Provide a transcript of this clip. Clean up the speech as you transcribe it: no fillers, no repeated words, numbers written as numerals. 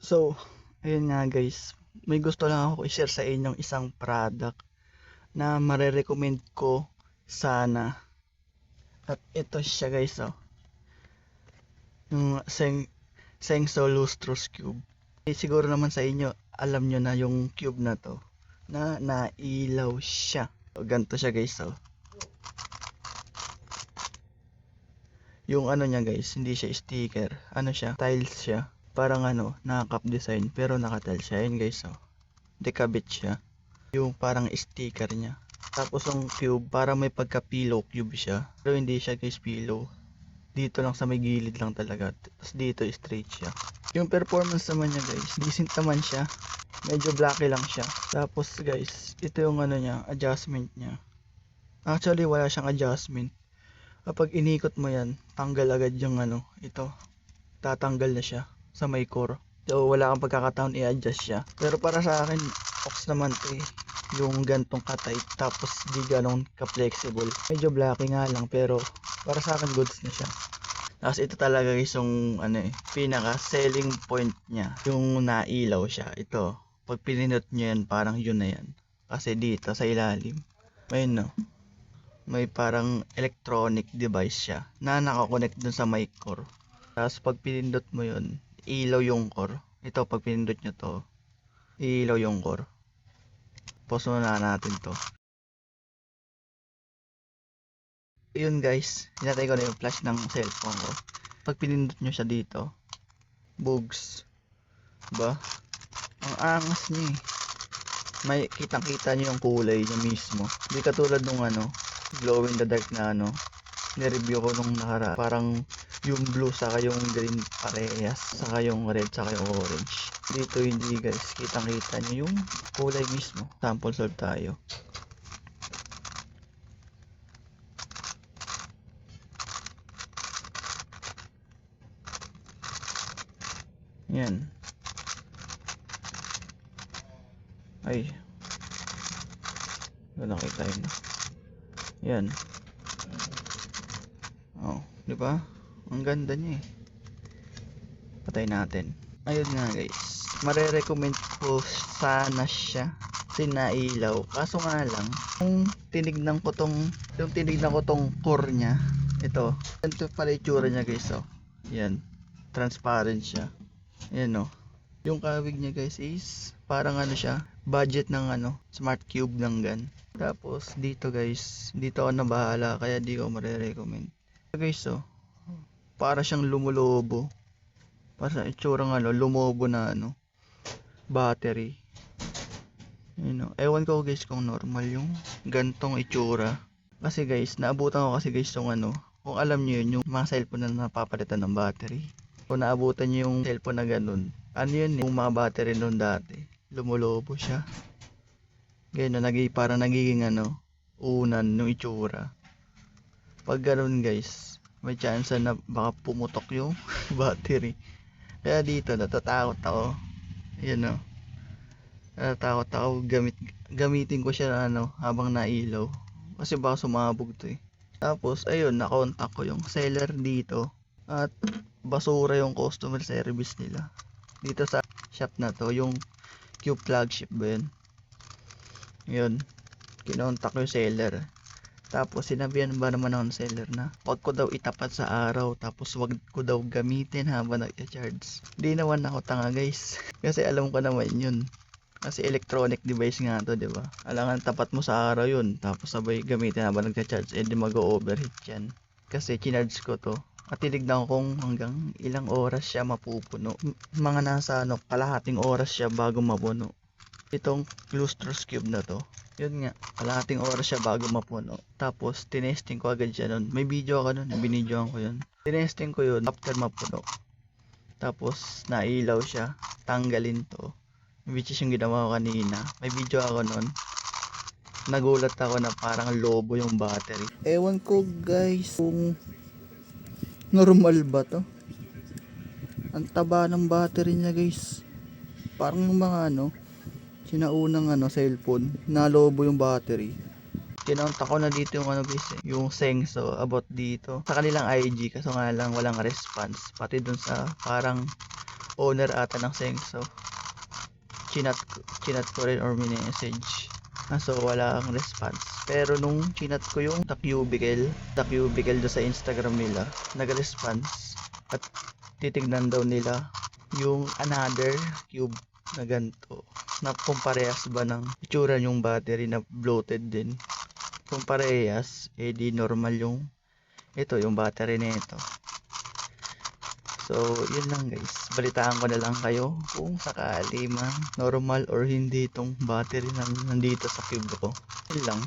So, ayun nga guys, may gusto lang ako i-share sa inyong isang product na marerecommend ko sana. At ito siya guys, yung Sengso Lustrous Cube. Siguro naman sa inyo, alam nyo na yung cube na to, na nailaw siya. Ganito siya guys, yung ano niya guys, hindi siya sticker, ano siya, tiles siya. Parang naka-cup design pero naka-tiles siya. Ayun guys, dekabit siya. Yung parang sticker niya. Tapos yung cube, parang may pagka-pillow cube siya. Pero hindi siya guys pillow. Dito lang sa may gilid lang talaga. Tapos dito straight siya. Yung performance naman niya guys, decent naman siya. Medyo blacky lang siya. Tapos guys, ito yung niya, adjustment niya. Actually wala siyang adjustment. Kapag inikot mo yan, tanggal agad yung ito. Tatanggal na siya sa may core. So wala kang pagkakataon i-adjust siya. Pero para sa akin, ox naman to eh. Yung gantong ka-tight, tapos di ganong ka-flexible. Medyo blacky nga lang, pero para sa akin goods na siya. Tapos ito talaga guys yung pinaka selling point niya. Yung nailaw siya. Ito, pag pinindot nyo yan, parang yun na yan. Kasi dito sa ilalim, may parang electronic device siya na nakakonect dun sa mic core. Tapos pag pinindot mo yun, ilaw yung core. Ito, pag pinindot nyo to, ilaw yung core. Pause muna natin to. Yun guys, hinatay ko na yung flash ng cellphone ko. Pag pinindot nyo siya dito, bugs. Ba? Ang angas niya eh. May kitang-kita nyo yung kulay niya mismo. Hindi katulad nung glow in the dark na nireview ko nung nakaraan. Parang yung blue saka yung green parehas, saka yung red saka yung orange. Dito hindi guys, kitang-kita nyo yung kulay mismo. Sample solve tayo. Yan. Ay. Wala nakita yun. Yan. Oh, di ba? Ang ganda niya eh. Patay natin. Ayun nga guys. Marerecommend ko sana siya. Kasi nailaw. Kaso nga lang, yung tinignan ko tong core niya. Ito. Ito pala itsura niya guys, Yan. Transparent siya. Yan yung kawig niya guys is parang siya, budget ng smart cube ng gan. Tapos dito guys, dito ako na bahala kaya di ko marerecommend. Guys, para siyang lumulobo. Para itsura lumobo na battery. Ewan ko guys kung normal yung gantong itsura. Kasi guys, naabutan ko kasi guys yung kung alam niyo yun, yung mga cellphone na napapalitan ng battery. Kung naabutan niyo yung cellphone na ganun, yun yung mga battery noon dati, lumulobo siya. Ganyan parang nagiging unan ng itsura. Pag ganun guys, may chance na baka pumutok yung battery. Kaya dito natatakot ako. Yan natatakot ako gamitin ko siya habang nailaw. Kasi baka sumabog to eh. Tapos ayun, nakontak ko yung seller dito. At basura yung customer service nila. Dito sa shop na to, yung Cube flagship ba yun? Yun, kinontak ko yung seller. Tapos sinabihan ba naman ng seller na wag ko daw itapat sa araw, tapos wag ko daw gamitin habang nag-charge. Di naman ako tanga guys. Kasi alam ko naman yun. Kasi electronic device nga to, di ba? Alangan tapat mo sa araw yun, tapos sabay gamitin habang nag-charge, di mag-overheat yan. Kasi chinarge ko to. At tinignan ko kung hanggang ilang oras siya mapupuno. Mga nasa kalahating oras siya bago mapuno. Itong lustrous cube na to, yun nga, kalahating oras siya bago mapuno. Tapos tinesting ko agad siya nun. May video ako nun, binidyoan ko yun. Tinesting ko yun after mapuno. Tapos nailaw siya, tanggalin to, which is yung ginawa ko kanina. May video ako nun. Nagulat ako na parang lobo yung battery. Ewan ko guys kung normal ba to. Ang taba ng battery niya guys. Parang mga sinaunang cellphone, nalobo yung battery. Kinontak ko na dito yung guys yung Sengso about dito sa kanilang IG, kaso nga lang walang response. Pati dun sa parang owner ata ng Sengso. Chinat ko rin or message. So wala kang response. Pero nung chinat ko yung the cubicle do sa Instagram nila, nag-response at titignan daw nila yung another cube na ganito, na kung parehas ba ng itsura yung battery na bloated din. Kung parehas, di normal yung yung battery nito. So, yun lang guys. Balitaan ko na lang kayo kung sakali man normal or hindi itong battery na nandito sa cube ko. Yun lang.